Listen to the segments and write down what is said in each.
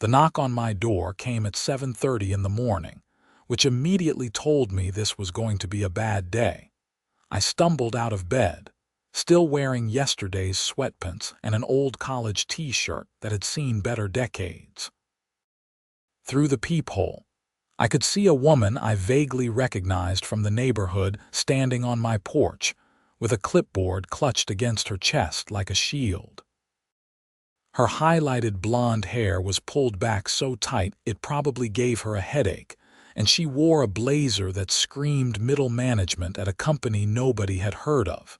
The knock on my door came at 7:30 in the morning, which immediately told me this was going to be a bad day. I stumbled out of bed, still wearing yesterday's sweatpants and an old college t-shirt that had seen better decades. Through the peephole, I could see a woman I vaguely recognized from the neighborhood standing on my porch, with a clipboard clutched against her chest like a shield. Her highlighted blonde hair was pulled back so tight it probably gave her a headache, and she wore a blazer that screamed middle management at a company nobody had heard of.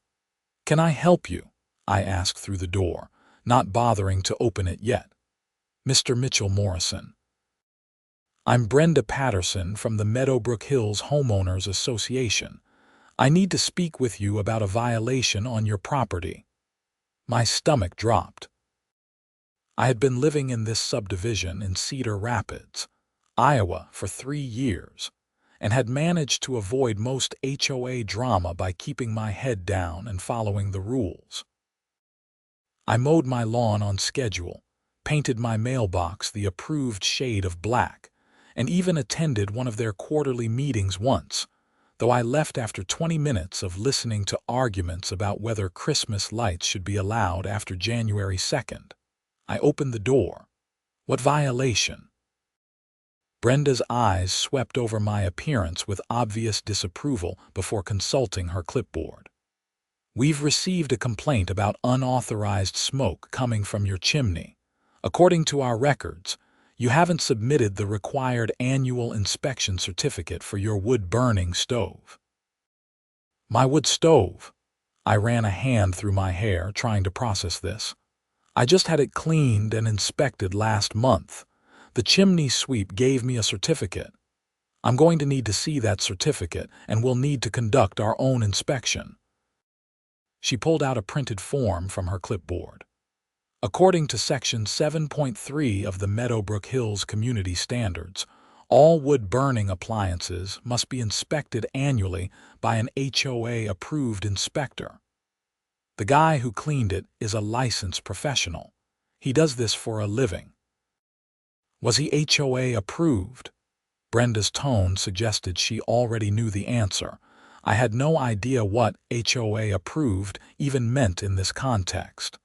"Can I help you?" I asked through the door, not bothering to open it yet. "Mr. Mitchell Morrison." "I'm Brenda Patterson from the Meadowbrook Hills Homeowners Association. I need to speak with you about a violation on your property." My stomach dropped. I had been living in this subdivision in Cedar Rapids, Iowa, for 3 years, and had managed to avoid most HOA drama by keeping my head down and following the rules. I mowed my lawn on schedule, painted my mailbox the approved shade of black, and even attended one of their quarterly meetings once, though I left after 20 minutes of listening to arguments about whether Christmas lights should be allowed after January 2nd. I opened the door. "What violation?" Brenda's eyes swept over my appearance with obvious disapproval before consulting her clipboard. "We've received a complaint about unauthorized smoke coming from your chimney. According to our records, you haven't submitted the required annual inspection certificate for your wood-burning stove." "My wood stove?" I ran a hand through my hair, trying to process this. "I just had it cleaned and inspected last month. The chimney sweep gave me a certificate. I'm going to need to see that certificate, and we'll need to conduct our own inspection." She pulled out a printed form from her clipboard. "According to Section 7.3 of the Meadowbrook Hills Community Standards, all wood-burning appliances must be inspected annually by an HOA-approved inspector. The guy who cleaned it is a licensed professional. He does this for a living." "Was he HOA approved?" Brenda's tone suggested she already knew the answer. I had no idea what HOA approved even meant in this context.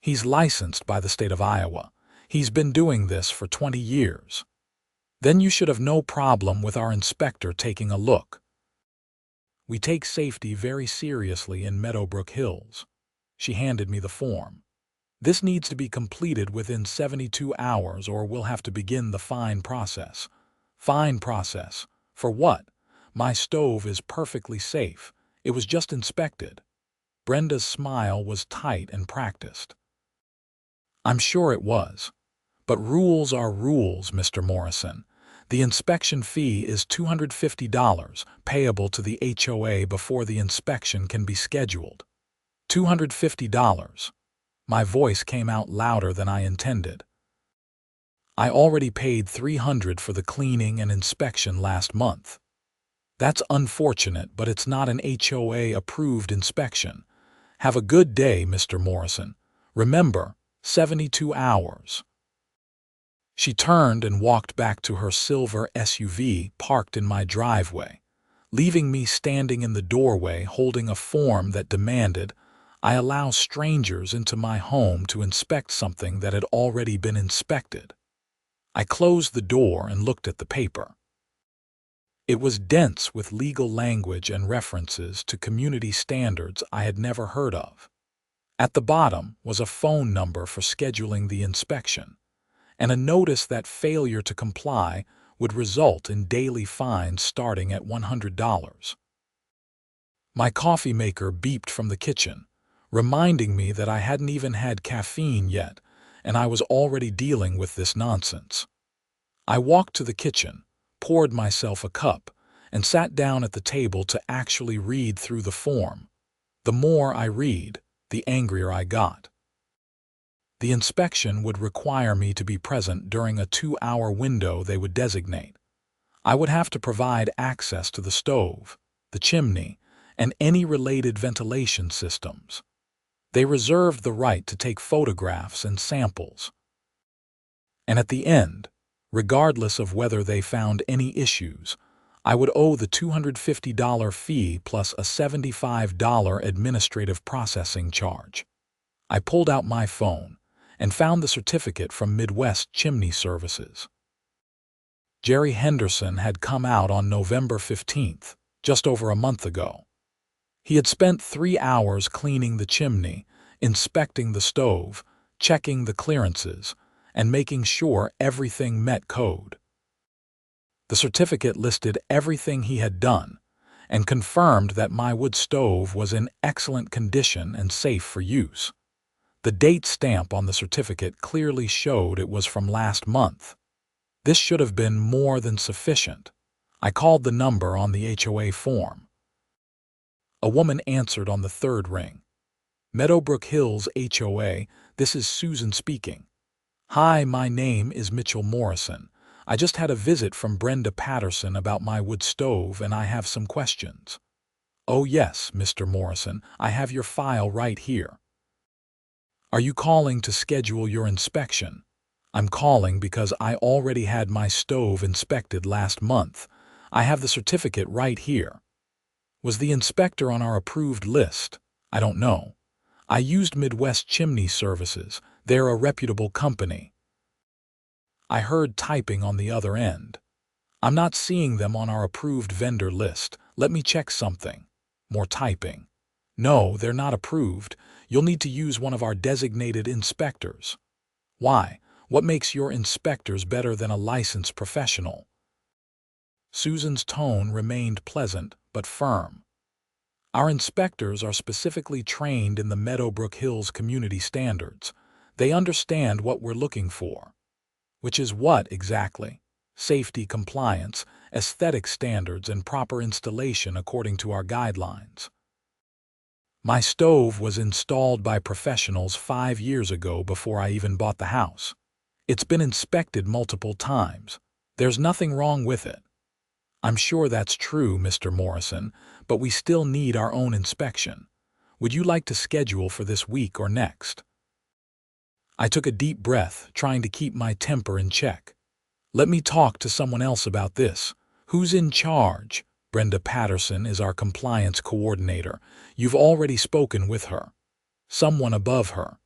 "He's licensed by the state of Iowa. He's been doing this for 20 years. "Then you should have no problem with our inspector taking a look. We take safety very seriously in Meadowbrook Hills." She handed me the form. "This needs to be completed within 72 hours or we'll have to begin the fine process." "Fine process? For what? My stove is perfectly safe. It was just inspected." Brenda's smile was tight and practiced. "I'm sure it was. But rules are rules, Mr. Morrison. The inspection fee is $250, payable to the HOA before the inspection can be scheduled." $250. My voice came out louder than I intended. "I already paid $300 for the cleaning and inspection last month." "That's unfortunate, but it's not an HOA-approved inspection. Have a good day, Mr. Morrison. Remember, 72 hours. She turned and walked back to her silver SUV parked in my driveway, leaving me standing in the doorway holding a form that demanded I allow strangers into my home to inspect something that had already been inspected. I closed the door and looked at the paper. It was dense with legal language and references to community standards I had never heard of. At the bottom was a phone number for scheduling the inspection, and a notice that failure to comply would result in daily fines starting at $100. My coffee maker beeped from the kitchen, reminding me that I hadn't even had caffeine yet, and I was already dealing with this nonsense. I walked to the kitchen, poured myself a cup, and sat down at the table to actually read through the form. The more I read, the angrier I got. The inspection would require me to be present during a 2-hour window they would designate. I would have to provide access to the stove, the chimney, and any related ventilation systems. They reserved the right to take photographs and samples. And at the end, regardless of whether they found any issues, I would owe the $250 fee plus a $75 administrative processing charge. I pulled out my phone and found the certificate from Midwest Chimney Services. Jerry Henderson had come out on November 15th, just over a month ago. He had spent 3 hours cleaning the chimney, inspecting the stove, checking the clearances, and making sure everything met code. The certificate listed everything he had done and confirmed that my wood stove was in excellent condition and safe for use. The date stamp on the certificate clearly showed it was from last month. This should have been more than sufficient. I called the number on the HOA form. A woman answered on the third ring. Meadowbrook Hills HOA, this is Susan speaking. Hi, my name is Mitchell Morrison. I just had a visit from Brenda Patterson about my wood stove and I have some questions. Oh yes, Mr. Morrison, I have your file right here. Are you calling to schedule your inspection? I'm calling because I already had my stove inspected last month. I have the certificate right here. Was the inspector on our approved list? I don't know. I used Midwest Chimney Services. They're a reputable company. I heard typing on the other end. I'm not seeing them on our approved vendor list. Let me check something. More typing. No, they're not approved. You'll need to use one of our designated inspectors. Why? What makes your inspectors better than a licensed professional? Susan's tone remained pleasant but firm. Our inspectors are specifically trained in the Meadowbrook Hills community standards. They understand what we're looking for. Which is what exactly? Safety compliance, aesthetic standards, and proper installation according to our guidelines. My stove was installed by professionals 5 years ago before I even bought the house. It's been inspected multiple times. There's nothing wrong with it. I'm sure that's true, Mr. Morrison, but we still need our own inspection. Would you like to schedule for this week or next? I took a deep breath, trying to keep my temper in check. Let me talk to someone else about this. Who's in charge? Brenda Patterson is our compliance coordinator. You've already spoken with her. Someone above her.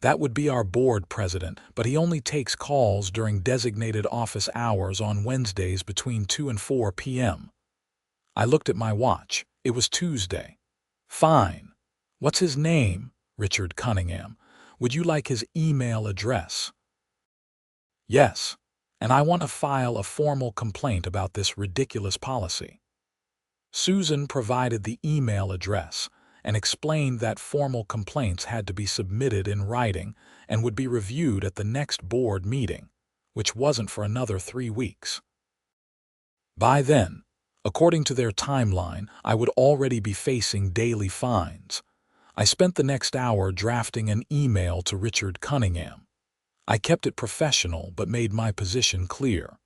That would be our board president, but he only takes calls during designated office hours on Wednesdays between 2 and 4 p.m. I looked at my watch. It was Tuesday. Fine. What's his name? Richard Cunningham. Would you like his email address? Yes, and I want to file a formal complaint about this ridiculous policy. Susan provided the email address and explained that formal complaints had to be submitted in writing and would be reviewed at the next board meeting, which wasn't for another 3 weeks. By then, according to their timeline, I would already be facing daily fines. I spent the next hour drafting an email to Richard Cunningham. I kept it professional but made my position clear.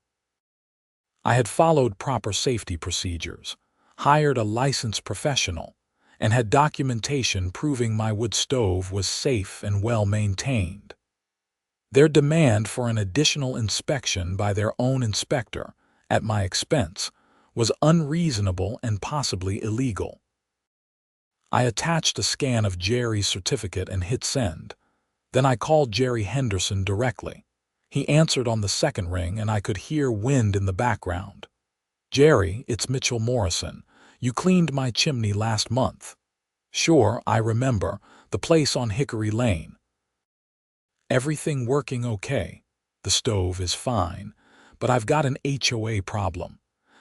I had followed proper safety procedures, hired a licensed professional, and had documentation proving my wood stove was safe and well maintained. Their demand for an additional inspection by their own inspector, at my expense, was unreasonable and possibly illegal. I attached a scan of Jerry's certificate and hit send. Then I called Jerry Henderson directly. He answered on the second ring and I could hear wind in the background. Jerry, it's Mitchell Morrison. You cleaned my chimney last month. Sure, I remember. The place on Hickory Lane. Everything working okay. The stove is fine, but I've got an HOA problem.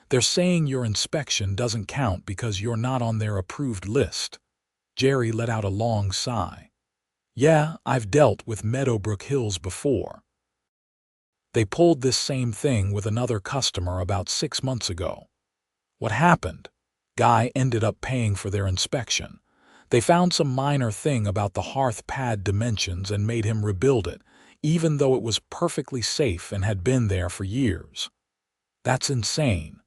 They're saying your inspection doesn't count because you're not on their approved list. Jerry let out a long sigh. Yeah, I've dealt with Meadowbrook Hills before. They pulled this same thing with another customer about 6 months ago. What happened? Guy ended up paying for their inspection. They found some minor thing about the hearth pad dimensions and made him rebuild it, even though it was perfectly safe and had been there for years. That's insane.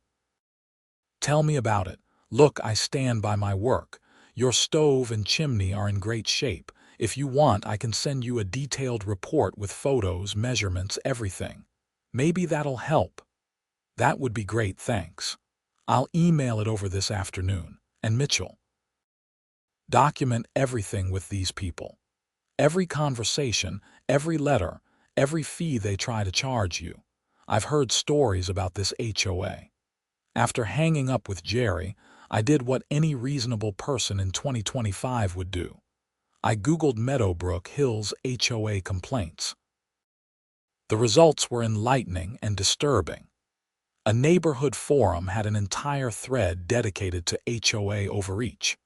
Tell me about it. Look, I stand by my work. Your stove and chimney are in great shape. If you want, I can send you a detailed report with photos, measurements, everything. Maybe that'll help. That would be great, thanks. I'll email it over this afternoon. And Mitchell, document everything with these people. Every conversation, every letter, every fee they try to charge you. I've heard stories about this HOA. After hanging up with Jerry, I did what any reasonable person in 2025 would do. I Googled Meadowbrook Hills HOA complaints. The results were enlightening and disturbing. A neighborhood forum had an entire thread dedicated to HOA overreach.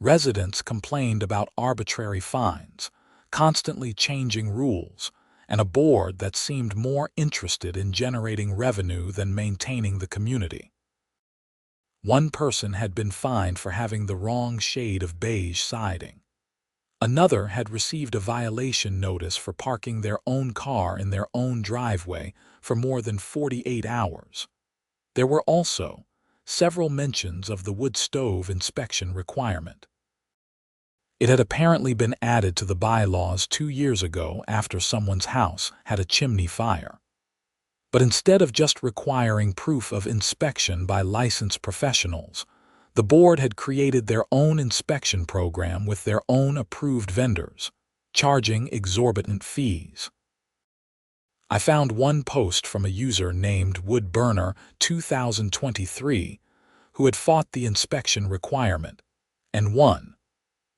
Residents complained about arbitrary fines, constantly changing rules, and a board that seemed more interested in generating revenue than maintaining the community. One person had been fined for having the wrong shade of beige siding. Another had received a violation notice for parking their own car in their own driveway for more than 48 hours. There were also several mentions of the wood stove inspection requirement. It had apparently been added to the bylaws 2 years ago after someone's house had a chimney fire. But instead of just requiring proof of inspection by licensed professionals, the board had created their own inspection program with their own approved vendors, charging exorbitant fees. I found one post from a user named Woodburner 2023 who had fought the inspection requirement and won,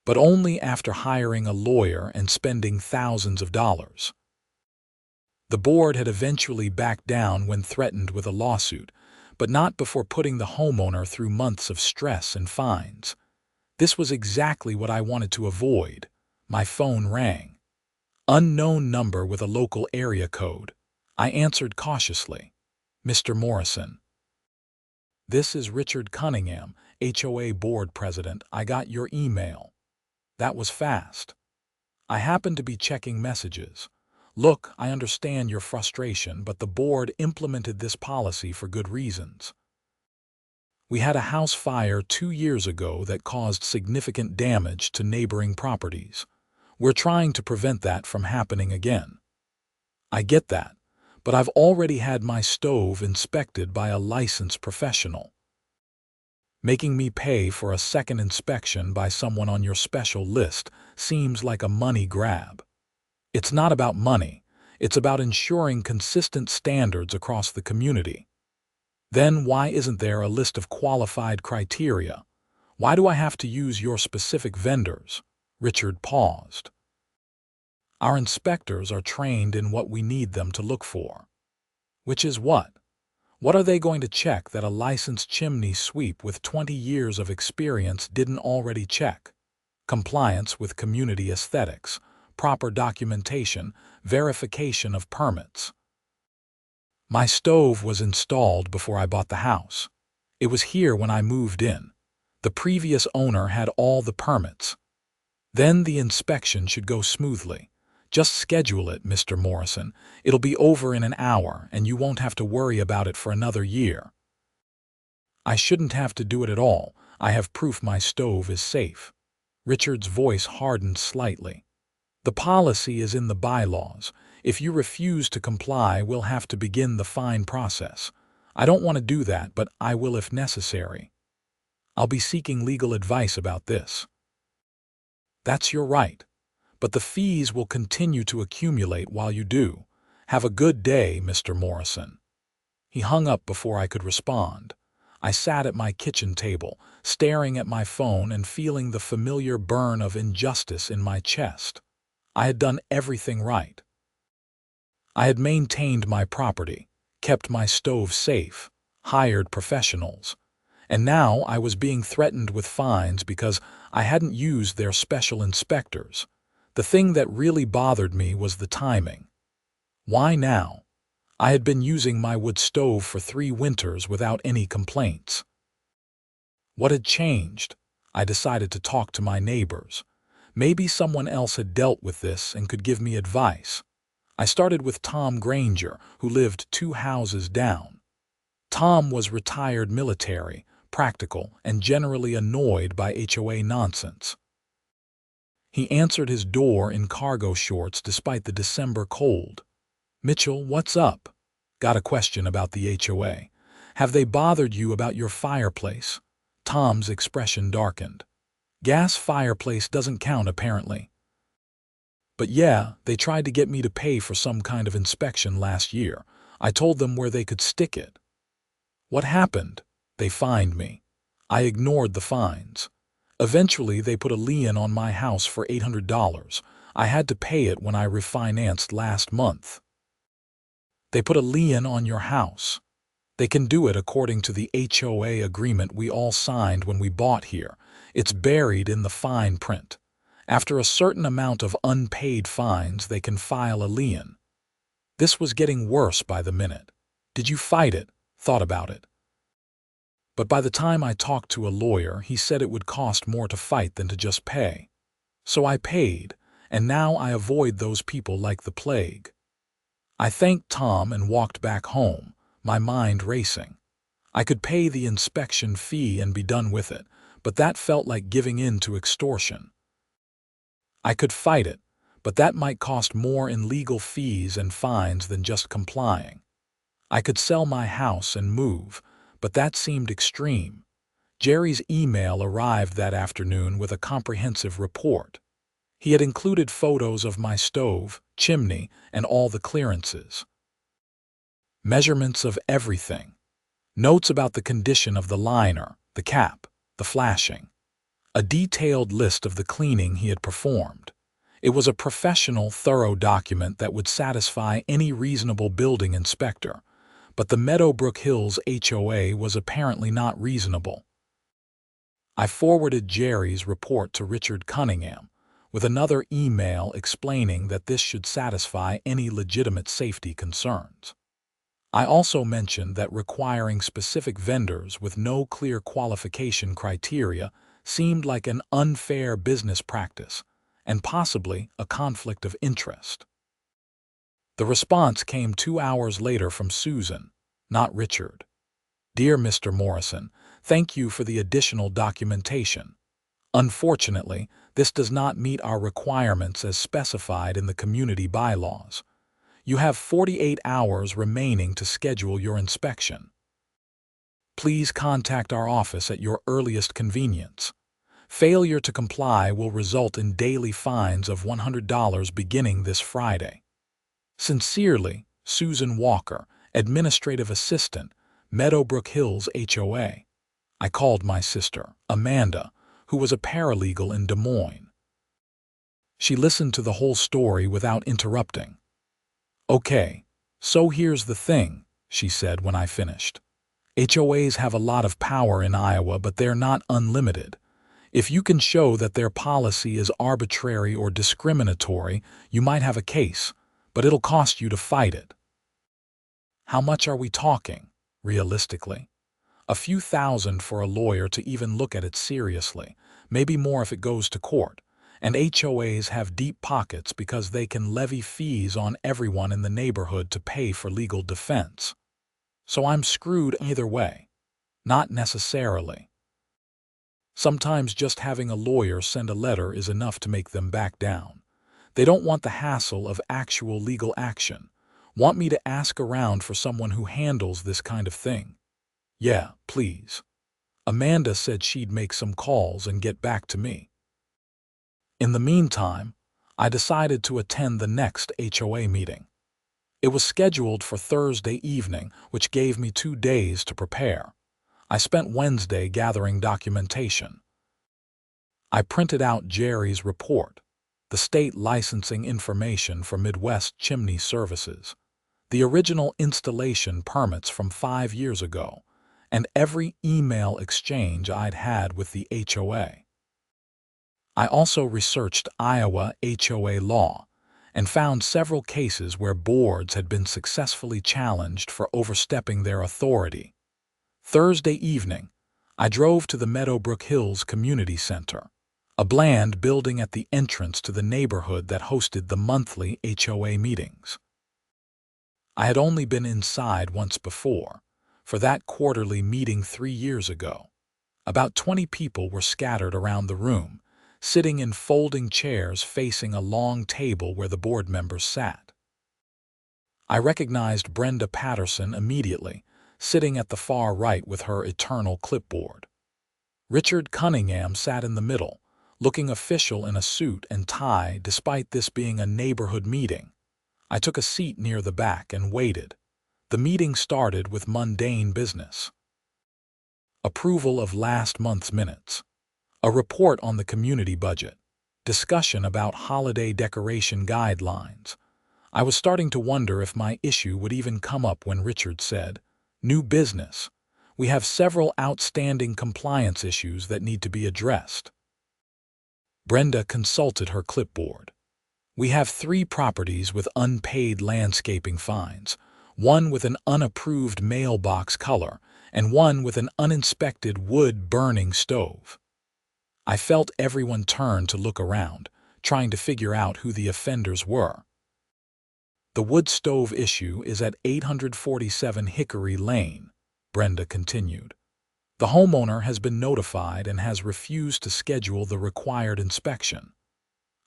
but only after hiring a lawyer and spending thousands of dollars. The board had eventually backed down when threatened with a lawsuit, but not before putting the homeowner through months of stress and fines. This was exactly what I wanted to avoid. My phone rang. Unknown number with a local area code. I answered cautiously. Mr. Morrison. This is Richard Cunningham, HOA board president. I got your email. That was fast. I happened to be checking messages. Look, I understand your frustration, but the board implemented this policy for good reasons. We had a house fire 2 years ago that caused significant damage to neighboring properties. We're trying to prevent that from happening again. I get that, but I've already had my stove inspected by a licensed professional. Making me pay for a second inspection by someone on your special list seems like a money grab. It's not about money, it's about ensuring consistent standards across the community. Then why isn't there a list of qualified criteria? Why do I have to use your specific vendors? Richard paused. Our inspectors are trained in what we need them to look for. Which is what? What are they going to check that a licensed chimney sweep with 20 years of experience didn't already check? Compliance with community aesthetics, proper documentation, verification of permits. My stove was installed before I bought the house. It was here when I moved in. The previous owner had all the permits. Then the inspection should go smoothly. Just schedule it, Mr. Morrison. It'll be over in an hour, and you won't have to worry about it for another year. I shouldn't have to do it at all. I have proof my stove is safe. Richard's voice hardened slightly. The policy is in the bylaws. If you refuse to comply, we'll have to begin the fine process. I don't want to do that, but I will if necessary. I'll be seeking legal advice about this. That's your right. But the fees will continue to accumulate while you do. Have a good day, Mr. Morrison. He hung up before I could respond. I sat at my kitchen table, staring at my phone and feeling the familiar burn of injustice in my chest. I had done everything right. I had maintained my property, kept my stove safe, hired professionals, and now I was being threatened with fines because I hadn't used their special inspectors. The thing that really bothered me was the timing. Why now? I had been using my wood stove for 3 winters without any complaints. What had changed? I decided to talk to my neighbors. Maybe someone else had dealt with this and could give me advice. I started with Tom Granger, who lived 2 houses down. Tom was retired military, practical, and generally annoyed by HOA nonsense. He answered his door in cargo shorts despite the December cold. "Mitchell, what's up? Got a question about the HOA. Have they bothered you about your fireplace?" Tom's expression darkened. "Gas fireplace doesn't count, apparently." "But yeah, they tried to get me to pay for some kind of inspection last year. I told them where they could stick it." "What happened?" "They fined me. I ignored the fines. Eventually, they put a lien on my house for $800. I had to pay it when I refinanced last month." "They put a lien on your house?" "They can do it according to the HOA agreement we all signed when we bought here. It's buried in the fine print. After a certain amount of unpaid fines, they can file a lien." This was getting worse by the minute. "Did you fight it?" "Thought about it. But by the time I talked to a lawyer, he said it would cost more to fight than to just pay. So I paid, and now I avoid those people like the plague." I thanked Tom and walked back home, my mind racing. I could pay the inspection fee and be done with it, but that felt like giving in to extortion. I could fight it, but that might cost more in legal fees and fines than just complying. I could sell my house and move, but that seemed extreme. Jerry's email arrived that afternoon with a comprehensive report. He had included photos of my stove, chimney, and all the clearances. Measurements of everything. Notes about the condition of the liner, the cap, the flashing. A detailed list of the cleaning he had performed. It was a professional, thorough document that would satisfy any reasonable building inspector, but the Meadowbrook Hills HOA was apparently not reasonable. I forwarded Jerry's report to Richard Cunningham, with another email explaining that this should satisfy any legitimate safety concerns. I also mentioned that requiring specific vendors with no clear qualification criteria seemed like an unfair business practice and possibly a conflict of interest. The response came 2 hours later from Susan, not Richard. "Dear Mr. Morrison, thank you for the additional documentation. Unfortunately, this does not meet our requirements as specified in the community bylaws. You have 48 hours remaining to schedule your inspection. Please contact our office at your earliest convenience. Failure to comply will result in daily fines of $100 beginning this Friday. Sincerely, Susan Walker, Administrative Assistant, Meadowbrook Hills HOA." I called my sister, Amanda, who was a paralegal in Des Moines. She listened to the whole story without interrupting. "Okay, so here's the thing," she said when I finished. "HOAs have a lot of power in Iowa, but they're not unlimited. If you can show that their policy is arbitrary or discriminatory, you might have a case, but it'll cost you to fight it." How much are we talking, realistically? A few thousand for a lawyer to even look at it seriously, maybe more if it goes to court. And HOAs have deep pockets because they can levy fees on everyone in the neighborhood to pay for legal defense. So I'm screwed either way. Not necessarily. Sometimes just having a lawyer send a letter is enough to make them back down. They don't want the hassle of actual legal action. Want me to ask around for someone who handles this kind of thing? Yeah, please. Amanda said she'd make some calls and get back to me. In the meantime, I decided to attend the next HOA meeting. It was scheduled for Thursday evening, which gave me 2 days to prepare. I spent Wednesday gathering documentation. I printed out Jerry's report, the state licensing information for Midwest Chimney Services, the original installation permits from 5 years ago, and every email exchange I'd had with the HOA. I also researched Iowa HOA law and found several cases where boards had been successfully challenged for overstepping their authority. Thursday evening, I drove to the Meadowbrook Hills Community Center, a bland building at the entrance to the neighborhood that hosted the monthly HOA meetings. I had only been inside once before, for that quarterly meeting 3 years ago. About 20 people were scattered around the room, sitting in folding chairs facing a long table where the board members sat. I recognized Brenda Patterson immediately, sitting at the far right with her eternal clipboard. Richard Cunningham sat in the middle, looking official in a suit and tie despite this being a neighborhood meeting. I took a seat near the back and waited. The meeting started with mundane business. Approval of last month's minutes. A report on the community budget. Discussion about holiday decoration guidelines. I was starting to wonder if my issue would even come up when Richard said, "New business. We have several outstanding compliance issues that need to be addressed." Brenda consulted her clipboard. "We have 3 properties with unpaid landscaping fines, 1 with an unapproved mailbox color, and 1 with an uninspected wood-burning stove." I felt everyone turn to look around, trying to figure out who the offenders were. "The wood stove issue is at 847 Hickory Lane," Brenda continued. "The homeowner has been notified and has refused to schedule the required inspection."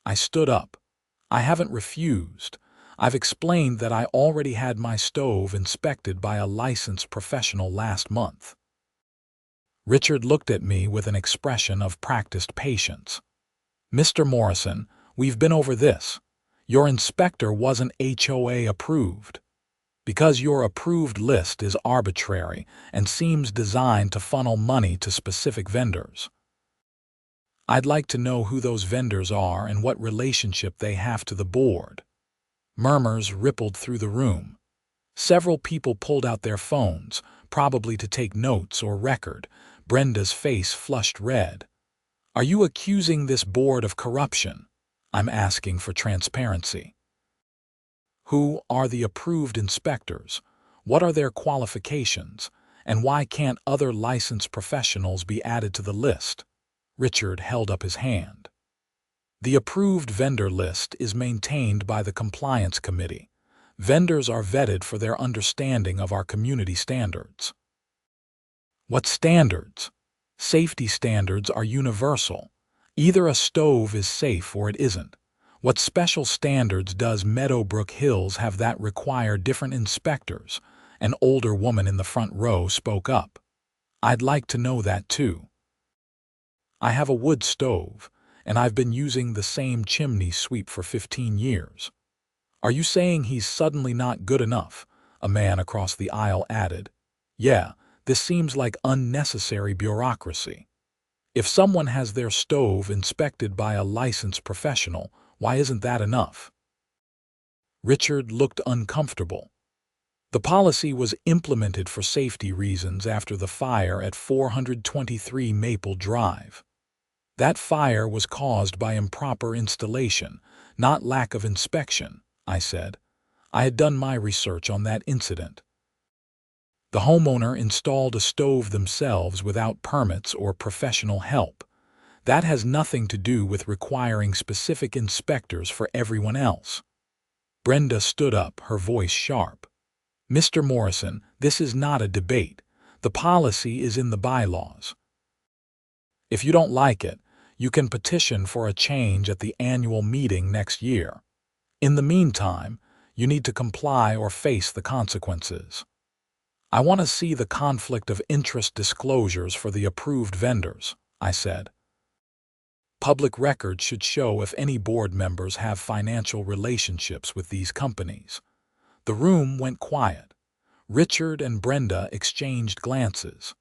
I stood up. "I haven't refused. I've explained that I already had my stove inspected by a licensed professional last month." Richard looked at me with an expression of practiced patience. "Mr. Morrison, we've been over this. Your inspector wasn't HOA approved. Because your approved list is arbitrary and seems designed to funnel money to specific vendors. I'd like to know who those vendors are and what relationship they have to the board." Murmurs rippled through the room. Several people pulled out their phones, probably to take notes or record. Brenda's face flushed red. "Are you accusing this board of corruption? I'm asking for transparency. Who are the approved inspectors? What are their qualifications? And why can't other licensed professionals be added to the list?" Richard held up his hand. "The approved vendor list is maintained by the Compliance Committee. Vendors are vetted for their understanding of our community standards." "What standards?" "Safety standards are universal. Either a stove is safe or it isn't. What special standards does Meadowbrook Hills have that require different inspectors?" An older woman in the front row spoke up. "I'd like to know that too. I have a wood stove, and I've been using the same chimney sweep for 15 years. Are you saying he's suddenly not good enough?" a man across the aisle added. "Yeah, this seems like unnecessary bureaucracy. If someone has their stove inspected by a licensed professional, why isn't that enough?" Richard looked uncomfortable. "The policy was implemented for safety reasons after the fire at 423 Maple Drive. That fire was caused by improper installation, not lack of inspection," I said. I had done my research on that incident. "The homeowner installed a stove themselves without permits or professional help. That has nothing to do with requiring specific inspectors for everyone else." Brenda stood up, her voice sharp. "Mr. Morrison, this is not a debate. The policy is in the bylaws. If you don't like it, you can petition for a change at the annual meeting next year. In the meantime, you need to comply or face the consequences. I want to see the conflict of interest disclosures for the approved vendors," I said. "Public records should show if any board members have financial relationships with these companies." The room went quiet. Richard and Brenda exchanged glances.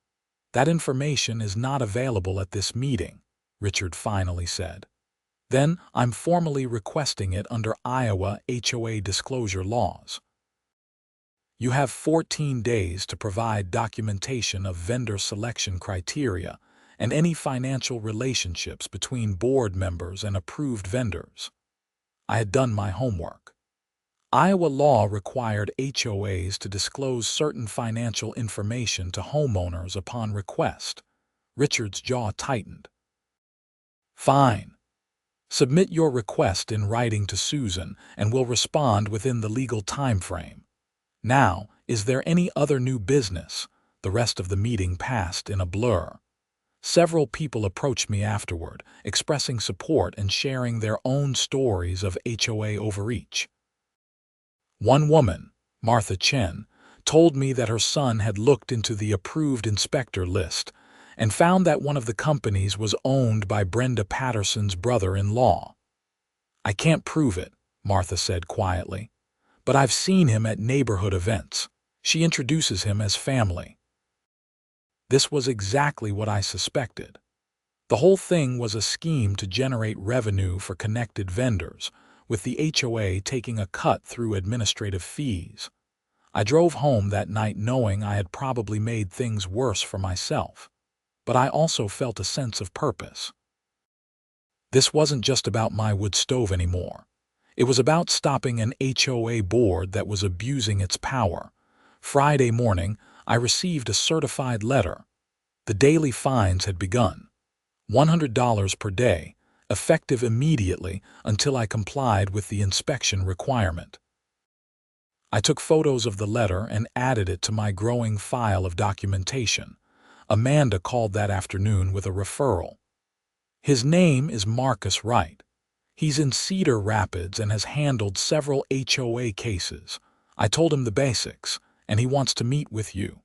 "That information is not available at this meeting," Richard finally said. "Then I'm formally requesting it under Iowa HOA disclosure laws. You have 14 days to provide documentation of vendor selection criteria and any financial relationships between board members and approved vendors." I had done my homework. Iowa law required HOAs to disclose certain financial information to homeowners upon request. Richard's jaw tightened. "Fine. Submit your request in writing to Susan and we'll respond within the legal time frame. Now, is there any other new business?" The rest of the meeting passed in a blur. Several people approached me afterward, expressing support and sharing their own stories of HOA overreach. One woman, Martha Chen, told me that her son had looked into the approved inspector list and found that one of the companies was owned by Brenda Patterson's brother-in-law. "I can't prove it," Martha said quietly, "but I've seen him at neighborhood events. She introduces him as family." This was exactly what I suspected. The whole thing was a scheme to generate revenue for connected vendors, with the HOA taking a cut through administrative fees. I drove home that night knowing I had probably made things worse for myself, but I also felt a sense of purpose. This wasn't just about my wood stove anymore. It was about stopping an HOA board that was abusing its power. Friday morning, I received a certified letter. The daily fines had begun. $100 per day, effective immediately until I complied with the inspection requirement. I took photos of the letter and added it to my growing file of documentation. Amanda called that afternoon with a referral. His name is Marcus Wright. He's in Cedar Rapids and has handled several HOA cases. I told him the basics, and he wants to meet with you.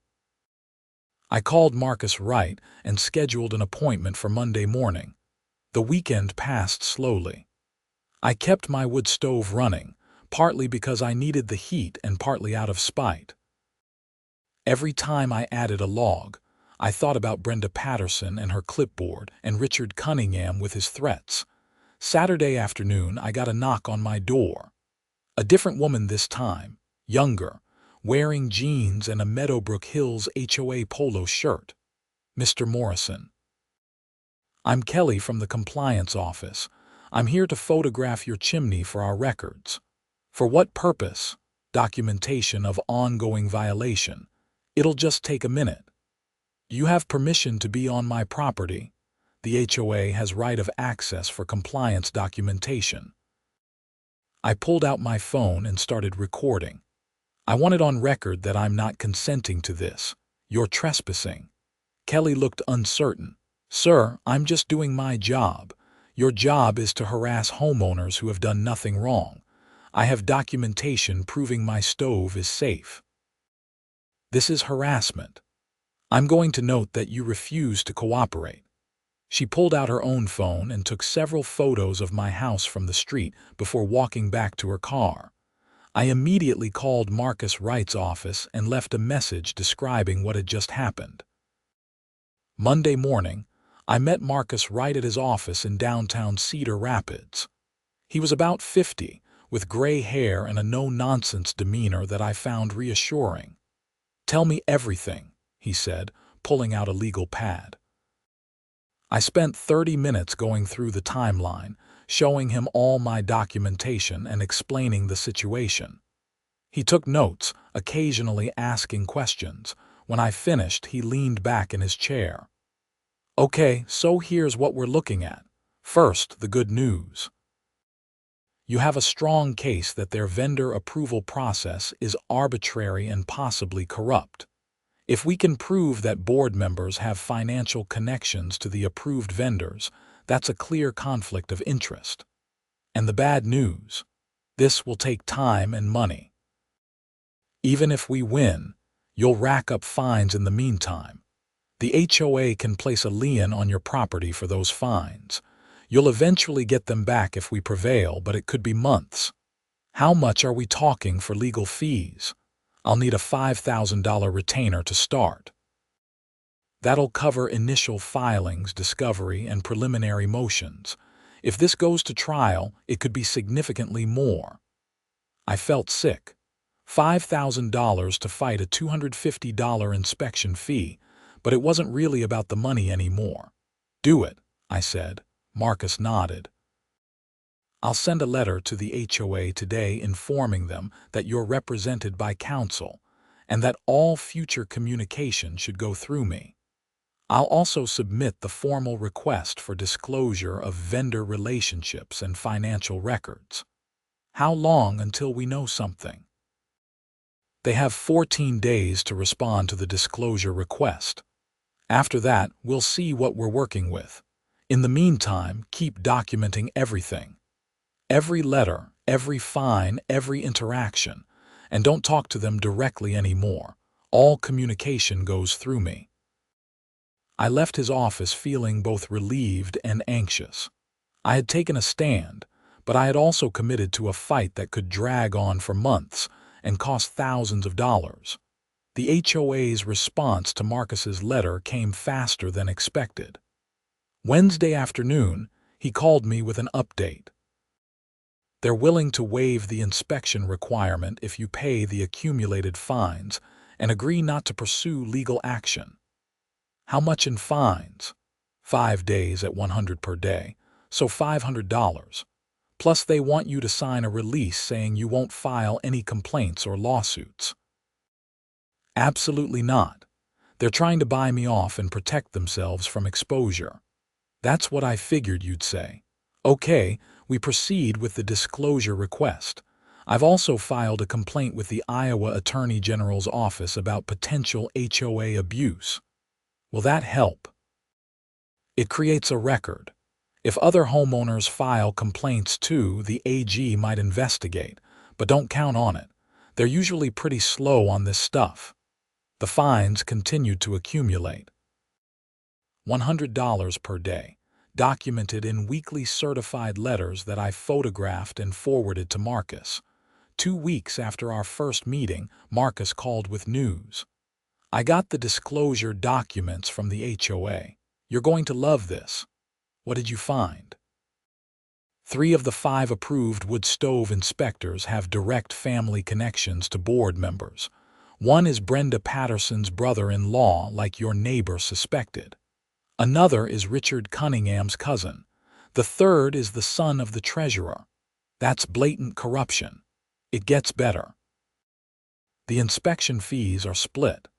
I called Marcus Wright and scheduled an appointment for Monday morning. The weekend passed slowly. I kept my wood stove running, partly because I needed the heat and partly out of spite. Every time I added a log, I thought about Brenda Patterson and her clipboard and Richard Cunningham with his threats. Saturday afternoon, I got a knock on my door. A different woman this time, younger, wearing jeans and a Meadowbrook Hills HOA polo shirt. "Mr. Morrison." "I'm Kelly from the compliance office. I'm here to photograph your chimney for our records." "For what purpose?" "Documentation of ongoing violation. It'll just take a minute." "You have permission to be on my property. The HOA has right of access for compliance documentation." I pulled out my phone and started recording. "I want it on record that I'm not consenting to this. You're trespassing." Kelly looked uncertain. "Sir, I'm just doing my job. Your job is to harass homeowners who have done nothing wrong. I have documentation proving my stove is safe." "This is harassment. I'm going to note that you refuse to cooperate." She pulled out her own phone and took several photos of my house from the street before walking back to her car. I immediately called Marcus Wright's office and left a message describing what had just happened. Monday morning, I met Marcus Wright at his office in downtown Cedar Rapids. He was about 50, with gray hair and a no-nonsense demeanor that I found reassuring. "Tell me everything," he said, pulling out a legal pad. I spent 30 minutes going through the timeline, showing him all my documentation and explaining the situation. He took notes, occasionally asking questions. When I finished, he leaned back in his chair. "Okay, so here's what we're looking at. First, the good news. You have a strong case that their vendor approval process is arbitrary and possibly corrupt. If we can prove that board members have financial connections to the approved vendors, that's a clear conflict of interest. And the bad news: this will take time and money. Even if we win, you'll rack up fines in the meantime. The HOA can place a lien on your property for those fines. You'll eventually get them back if we prevail, but it could be months. How much are we talking for legal fees? I'll need a $5,000 retainer to start. That'll cover initial filings, discovery, and preliminary motions. If this goes to trial, it could be significantly more." I felt sick. $5,000 to fight a $250 inspection fee, but it wasn't really about the money anymore. "Do it," I said. Marcus nodded. "I'll send a letter to the HOA today informing them that you're represented by counsel and that all future communication should go through me. I'll also submit the formal request for disclosure of vendor relationships and financial records." "How long until we know something?" "They have 14 days to respond to the disclosure request. After that, we'll see what we're working with. In the meantime, keep documenting everything. Every letter, every fine, every interaction. And don't talk to them directly anymore. All communication goes through me. I left his office feeling both relieved and anxious. I had taken a stand, but I had also committed to a fight that could drag on for months and cost thousands of dollars. The HOA's response to Marcus's letter came faster than expected. Wednesday afternoon, he called me with an update. They're willing to waive the inspection requirement if you pay the accumulated fines and agree not to pursue legal action. How much in fines? 5 days at $100 per day, so $500. Plus they want you to sign a release saying you won't file any complaints or lawsuits. Absolutely not. They're trying to buy me off and protect themselves from exposure. That's what I figured you'd say. Okay, we proceed with the disclosure request. I've also filed a complaint with the Iowa Attorney General's office about potential HOA abuse. Will that help? It creates a record. If other homeowners file complaints too, the AG might investigate, but don't count on it. They're usually pretty slow on this stuff. The fines continued to accumulate. $100 per day, documented in weekly certified letters that I photographed and forwarded to Marcus. 2 weeks after our first meeting, Marcus called with news. I got the disclosure documents from the HOA. You're going to love this. What did you find? 3 of the 5 approved wood stove inspectors have direct family connections to board members. One is Brenda Patterson's brother-in-law, like your neighbor suspected. Another is Richard Cunningham's cousin. The third is the son of the treasurer. That's blatant corruption. It gets better. The inspection fees are split.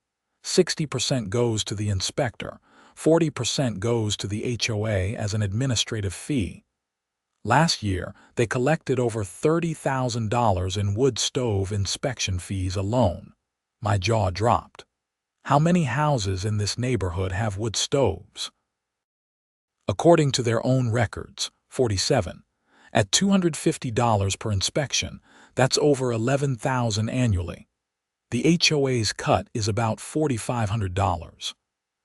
60% goes to the inspector, 40% goes to the HOA as an administrative fee. Last year, they collected over $30,000 in wood stove inspection fees alone. My jaw dropped. How many houses in this neighborhood have wood stoves? According to their own records, 47. At $250 per inspection, that's over $11,000 annually. The HOA's cut is about $4,500.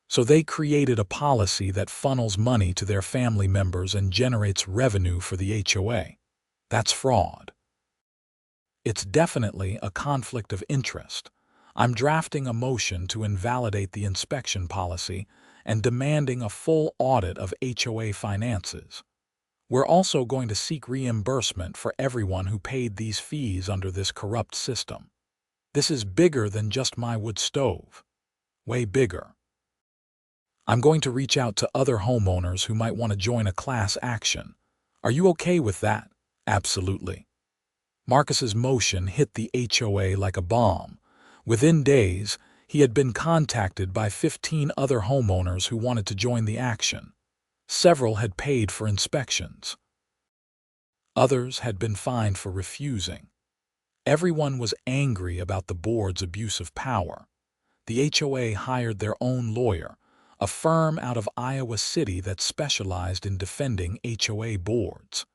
So they created a policy that funnels money to their family members and generates revenue for the HOA. That's fraud. It's definitely a conflict of interest. I'm drafting a motion to invalidate the inspection policy and demanding a full audit of HOA finances. We're also going to seek reimbursement for everyone who paid these fees under this corrupt system. This is bigger than just my wood stove. Way bigger. I'm going to reach out to other homeowners who might want to join a class action. Are you okay with that? Absolutely. Marcus's motion hit the HOA like a bomb. Within days, he had been contacted by 15 other homeowners who wanted to join the action. Several had paid for inspections. Others had been fined for refusing. Everyone was angry about the board's abuse of power. The HOA hired their own lawyer, a firm out of Iowa City that specialized in defending HOA boards.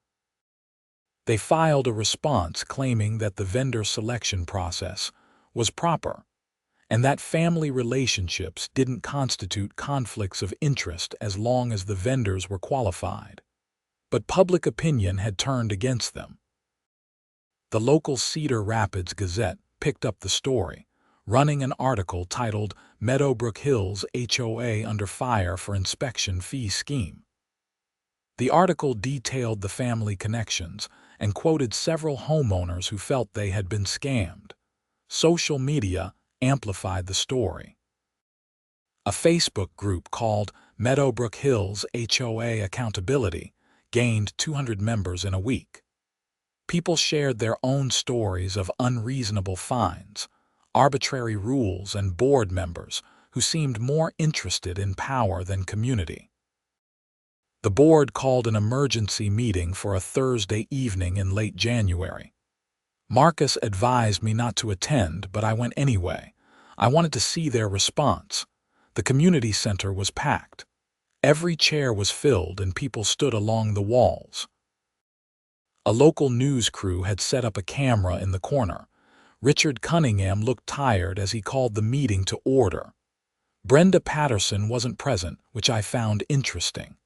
They filed a response claiming that the vendor selection process was proper and that family relationships didn't constitute conflicts of interest as long as the vendors were qualified. But public opinion had turned against them. The local Cedar Rapids Gazette picked up the story, running an article titled Meadowbrook Hills HOA Under Fire for Inspection Fee Scheme. The article detailed the family connections and quoted several homeowners who felt they had been scammed. Social media amplified the story. A Facebook group called Meadowbrook Hills HOA Accountability gained 200 members in a week. People shared their own stories of unreasonable fines, arbitrary rules, and board members who seemed more interested in power than community. The board called an emergency meeting for a Thursday evening in late January. Marcus advised me not to attend, but I went anyway. I wanted to see their response. The community center was packed. Every chair was filled and people stood along the walls. A local news crew had set up a camera in the corner. Richard Cunningham looked tired as he called the meeting to order. Brenda Patterson wasn't present, which I found interesting.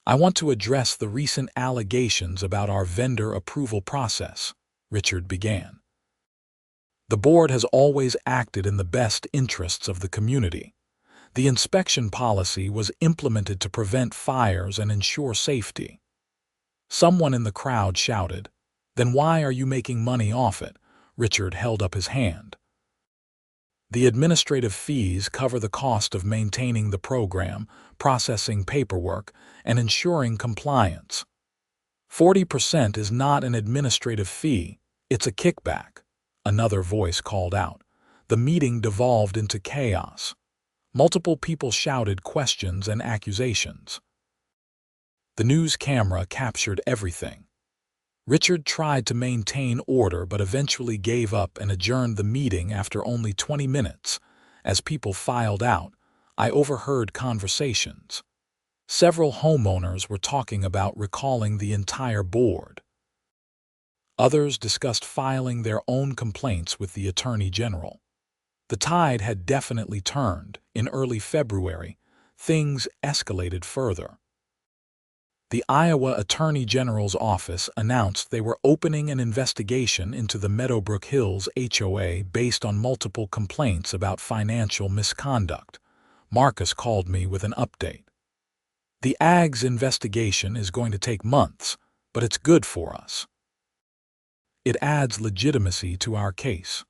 "I want to address the recent allegations about our vendor approval process," Richard began. "The board has always acted in the best interests of the community. The inspection policy was implemented to prevent fires and ensure safety." Someone in the crowd shouted, "Then why are you making money off it?" Richard held up his hand. "The administrative fees cover the cost of maintaining the program, processing paperwork, and ensuring compliance. 40% is not an administrative fee, it's a kickback," another voice called out. The meeting devolved into chaos. Multiple people shouted questions and accusations. The news camera captured everything. Richard tried to maintain order but eventually gave up and adjourned the meeting after only 20 minutes. As people filed out, I overheard conversations. Several homeowners were talking about recalling the entire board. Others discussed filing their own complaints with the Attorney General. The tide had definitely turned. In early February, things escalated further. The Iowa Attorney General's office announced they were opening an investigation into the Meadowbrook Hills HOA based on multiple complaints about financial misconduct. Marcus called me with an update. "The AG's investigation is going to take months, but it's good for us. It adds legitimacy to our case.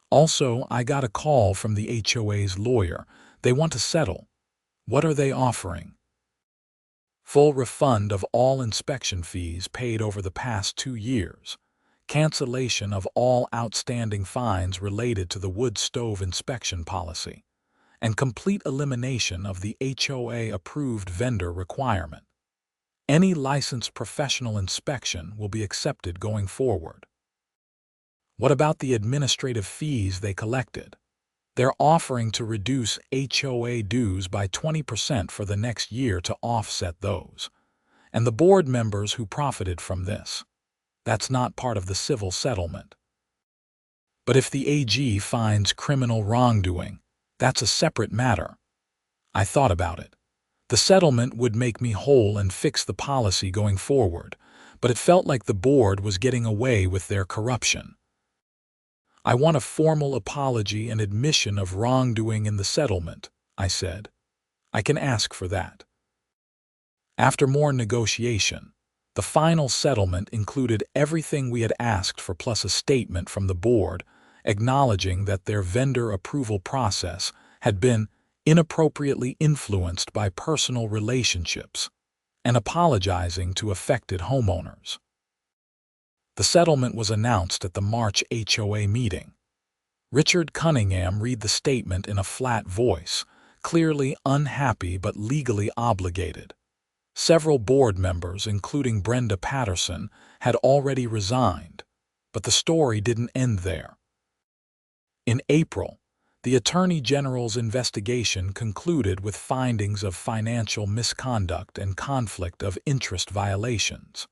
Also, I got a call from the HOA's lawyer. They want to settle." "What are they offering?" "Full refund of all inspection fees paid over the past 2 years, cancellation of all outstanding fines related to the wood stove inspection policy, and complete elimination of the HOA-approved vendor requirement. Any licensed professional inspection will be accepted going forward." "What about the administrative fees they collected?" "They're offering to reduce HOA dues by 20% for the next year to offset those. And the board members who profited from this. That's not part of the civil settlement." "But if the AG finds criminal wrongdoing, that's a separate matter." I thought about it. The settlement would make me whole and fix the policy going forward, but it felt like the board was getting away with their corruption. "I want a formal apology and admission of wrongdoing in the settlement," I said. "I can ask for that." After more negotiation, the final settlement included everything we had asked for plus a statement from the board acknowledging that their vendor approval process had been inappropriately influenced by personal relationships and apologizing to affected homeowners. The settlement was announced at the March HOA meeting. Richard Cunningham read the statement in a flat voice, clearly unhappy but legally obligated. Several board members, including Brenda Patterson, had already resigned, but the story didn't end there. In April, the Attorney General's investigation concluded with findings of financial misconduct and conflict of interest violations.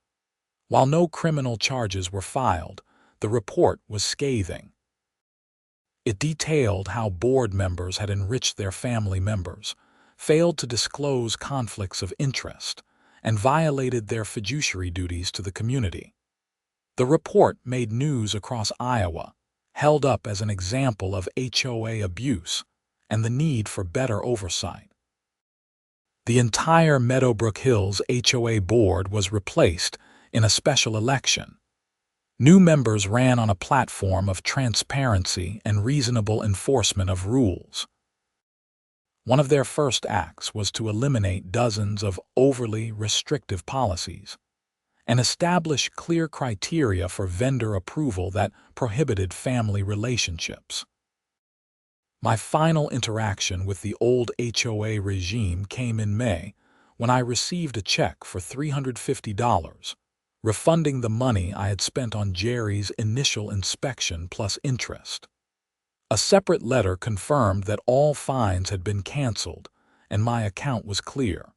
While no criminal charges were filed, the report was scathing. It detailed how board members had enriched their family members, failed to disclose conflicts of interest, and violated their fiduciary duties to the community. The report made news across Iowa, held up as an example of HOA abuse and the need for better oversight. The entire Meadowbrook Hills HOA board was replaced in a special election. New members ran on a platform of transparency and reasonable enforcement of rules. One of their first acts was to eliminate dozens of overly restrictive policies and establish clear criteria for vendor approval that prohibited family relationships. My final interaction with the old HOA regime came in May when I received a check for $350, refunding the money I had spent on Jerry's initial inspection plus interest. A separate letter confirmed that all fines had been canceled, and my account was clear.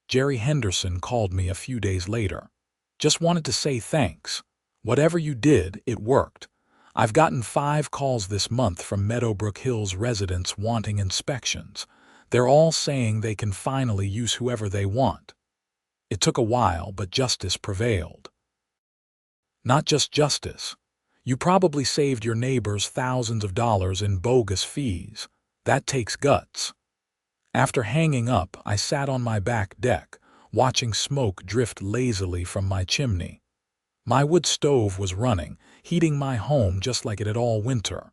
Jerry Henderson called me a few days later. Just wanted to say thanks. Whatever you did, it worked. I've gotten 5 calls this month from Meadowbrook Hills residents wanting inspections. They're all saying they can finally use whoever they want. It took a while, but justice prevailed. Not just justice. You probably saved your neighbors thousands of dollars in bogus fees. That takes guts. After hanging up, I sat on my back deck, watching smoke drift lazily from my chimney. My wood stove was running, heating my home just like it had all winter.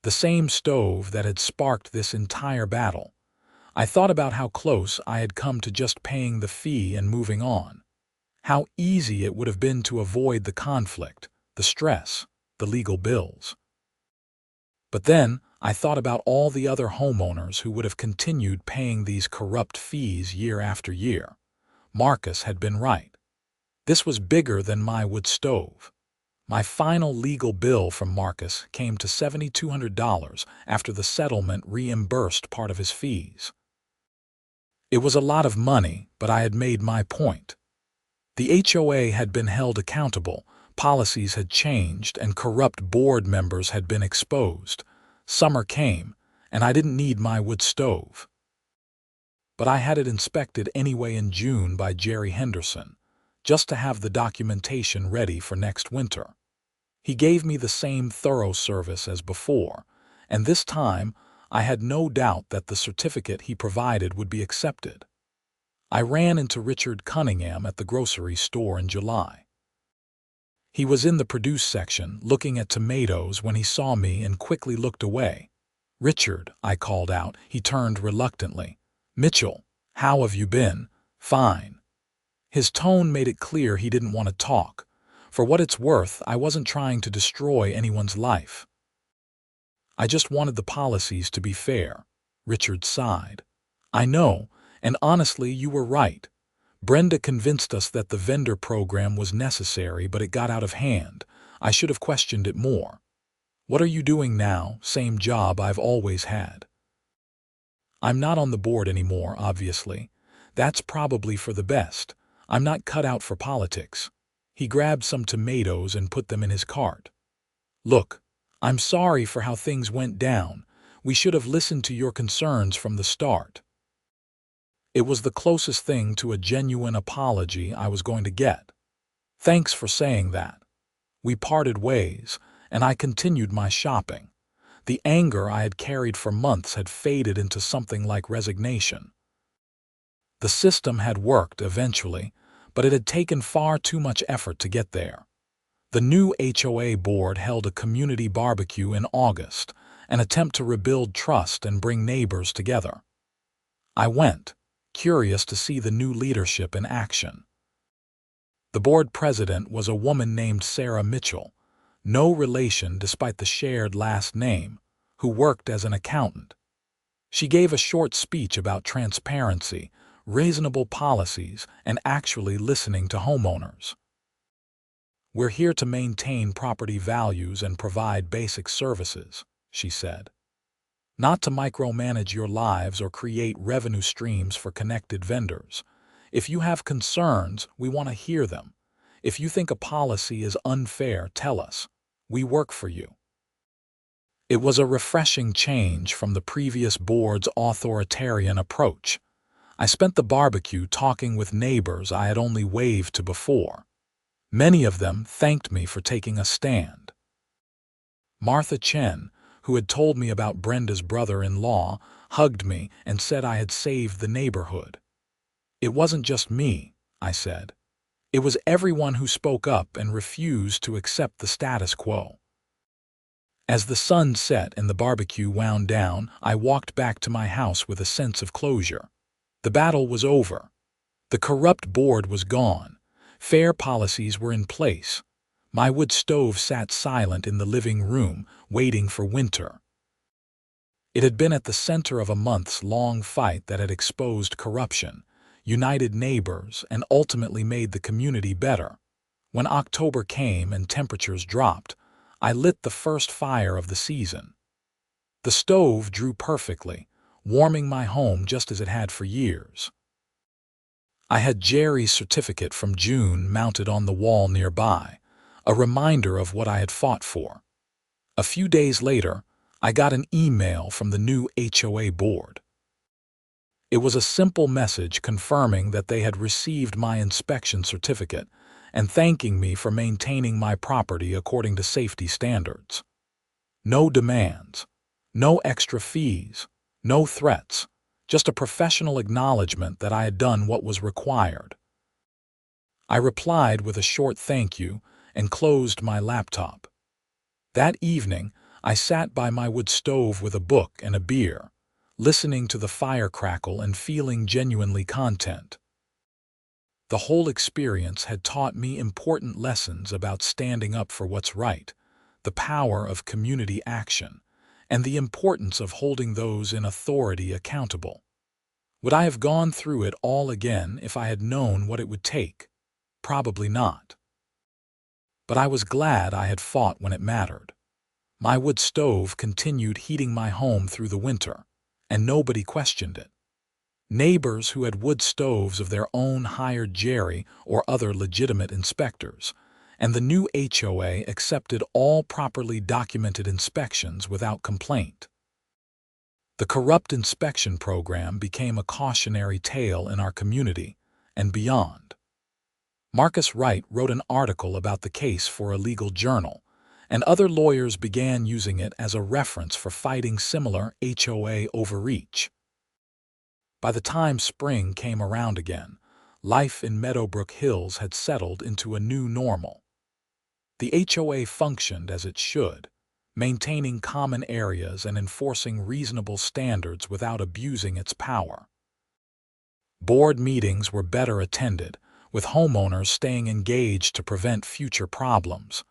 The same stove that had sparked this entire battle. I thought about how close I had come to just paying the fee and moving on. How easy it would have been to avoid the conflict, the stress, the legal bills. But then I thought about all the other homeowners who would have continued paying these corrupt fees year after year. Marcus had been right. This was bigger than my wood stove. My final legal bill from Marcus came to $7,200 after the settlement reimbursed part of his fees. It was a lot of money, but I had made my point. The HOA had been held accountable, policies had changed, and corrupt board members had been exposed. Summer came, and I didn't need my wood stove. But I had it inspected anyway in June by Jerry Henderson, just to have the documentation ready for next winter. He gave me the same thorough service as before, and this time I had no doubt that the certificate he provided would be accepted. I ran into Richard Cunningham at the grocery store in July. He was in the produce section looking at tomatoes when he saw me and quickly looked away. "Richard," I called out. He turned reluctantly. "Mitchell, how have you been?" "Fine." His tone made it clear he didn't want to talk. For what it's worth, I wasn't trying to destroy anyone's life. I just wanted the policies to be fair. Richard sighed. "I know, and honestly, you were right. Brenda convinced us that the vendor program was necessary, but it got out of hand. I should have questioned it more. What are you doing now? Same job I've always had." "I'm not on the board anymore, obviously. That's probably for the best. I'm not cut out for politics." He grabbed some tomatoes and put them in his cart. "Look, I'm sorry for how things went down. We should have listened to your concerns from the start." It was the closest thing to a genuine apology I was going to get. "Thanks for saying that." We parted ways, and I continued my shopping. The anger I had carried for months had faded into something like resignation. The system had worked eventually, but it had taken far too much effort to get there. The new HOA board held a community barbecue in August, an attempt to rebuild trust and bring neighbors together. I went, curious to see the new leadership in action. The board president was a woman named Sarah Mitchell, no relation despite the shared last name, who worked as an accountant. She gave a short speech about transparency, reasonable policies, and actually listening to homeowners. "We're here to maintain property values and provide basic services," she said. "Not to micromanage your lives or create revenue streams for connected vendors. If you have concerns, we want to hear them. If you think a policy is unfair, tell us. We work for you." It was a refreshing change from the previous board's authoritarian approach. I spent the barbecue talking with neighbors I had only waved to before. Many of them thanked me for taking a stand. Martha Chen, who had told me about Brenda's brother-in-law, hugged me and said I had saved the neighborhood. "It wasn't just me," I said. "It was everyone who spoke up and refused to accept the status quo." As the sun set and the barbecue wound down, I walked back to my house with a sense of closure. The battle was over. The corrupt board was gone. Fair policies were in place. My wood stove sat silent in the living room, waiting for winter. It had been at the center of a months-long fight that had exposed corruption, united neighbors, and ultimately made the community better. When October came and temperatures dropped, I lit the first fire of the season. The stove drew perfectly, warming my home just as it had for years. I had Jerry's certificate from June mounted on the wall nearby, a reminder of what I had fought for. A few days later, I got an email from the new HOA board. It was a simple message confirming that they had received my inspection certificate and thanking me for maintaining my property according to safety standards. No demands, no extra fees, no threats, just a professional acknowledgement that I had done what was required. I replied with a short thank you and closed my laptop. That evening, I sat by my wood stove with a book and a beer, listening to the fire crackle and feeling genuinely content. The whole experience had taught me important lessons about standing up for what's right, the power of community action, and the importance of holding those in authority accountable. Would I have gone through it all again if I had known what it would take? Probably not. But I was glad I had fought when it mattered. My wood stove continued heating my home through the winter, and nobody questioned it. Neighbors who had wood stoves of their own hired Jerry or other legitimate inspectors, and the new HOA accepted all properly documented inspections without complaint. The corrupt inspection program became a cautionary tale in our community and beyond. Marcus Wright wrote an article about the case for a legal journal, and other lawyers began using it as a reference for fighting similar HOA overreach. By the time spring came around again, life in Meadowbrook Hills had settled into a new normal. The HOA functioned as it should, maintaining common areas and enforcing reasonable standards without abusing its power. Board meetings were better attended, with homeowners staying engaged to prevent future problems.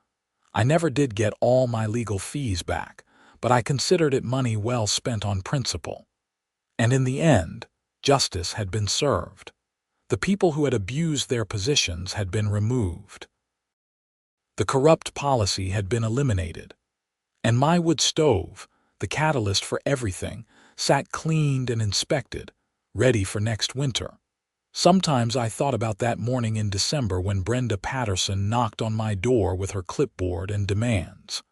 I never did get all my legal fees back, but I considered it money well spent on principle. And in the end, justice had been served. The people who had abused their positions had been removed. The corrupt policy had been eliminated. And my wood stove, the catalyst for everything, sat cleaned and inspected, ready for next winter. Sometimes I thought about that morning in December when Brenda Patterson knocked on my door with her clipboard and demands.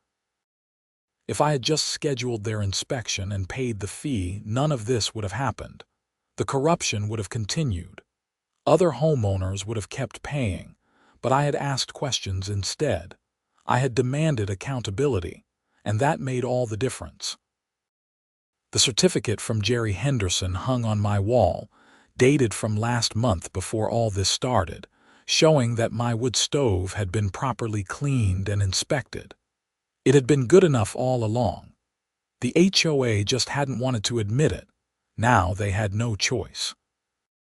If I had just scheduled their inspection and paid the fee, none of this would have happened. The corruption would have continued. Other homeowners would have kept paying, but I had asked questions instead. I had demanded accountability, and that made all the difference. The certificate from Jerry Henderson hung on my wall, dated from last month before all this started, showing that my wood stove had been properly cleaned and inspected. It had been good enough all along. The HOA just hadn't wanted to admit it. Now they had no choice.